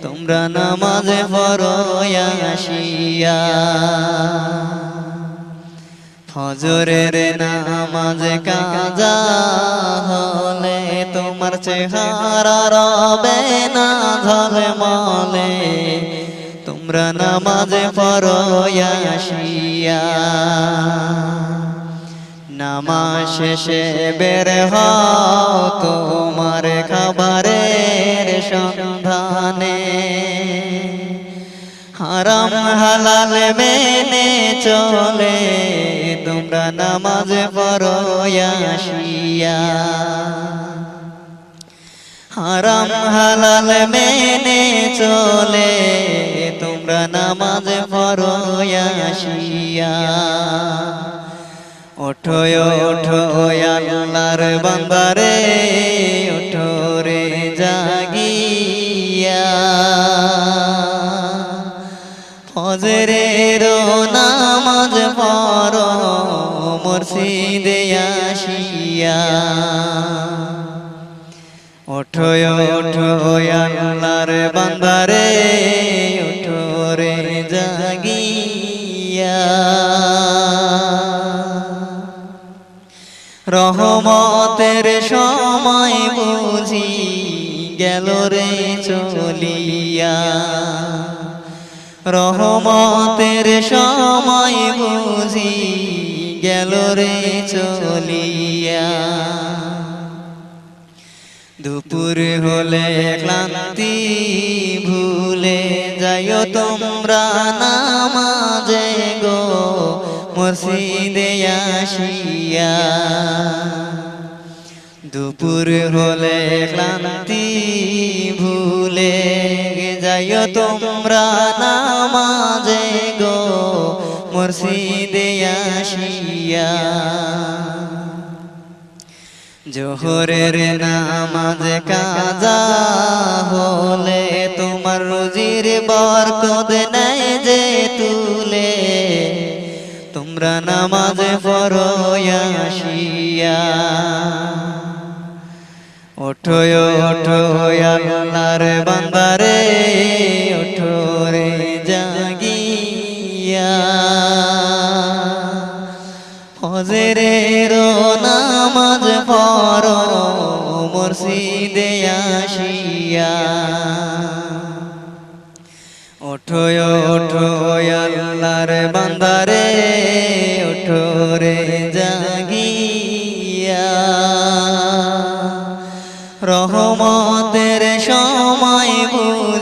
তোমরা নামাজ পড়ো আসিয়া। ফজরের নামাজ কাজা হলে তোমার চেহারা রবে না ঝলমলে, তোমরা নামাজ পড়ো আসিয়া। নামাজ শেষে বের হও তোমার খাবারের সন্ধানে, হারাম হালাল মেনে চলে তোমরা নামাজ পড়ো আসিয়া। হারাম হালাল মেনে চলে তোমরা নামাজ পড়ো আসিয়া। ওঠো ওঠো আল্লাহর বান্দারে, ওঠো রে জাগিয়া। ফজরের নামাজ পড়ো মসজিদে আসিয়া। ওঠো ওঠো আল্লাহর বান্দারে, ওঠো রে জাগিয়া। রহমতের সময় বুঝি গেল রে চলিয়া। রহমতের সময় বুঝি গেল রে চলিয়া। দুপুর হলে ক্লান্তি ভুলে যাইও তোমরা নামাজে গো মসজিদে আসিয়া। দুপুর হলে ক্লান্তি ভুলে যাইও তোমরা নামাজে গো মসজিদে আসিয়া। জোহরের নামাজ কাজা হলে তোমার রুজির বরকত নেয় যে তুলে, তোমরা নামাজ পড়ো আসিয়া। ওঠো ওঠো আল্লাহর বান্দারে, ওঠো রে জাগিয়া। ফজরের নামাজ পড়ো মসজিদে আসিয়া। ওঠো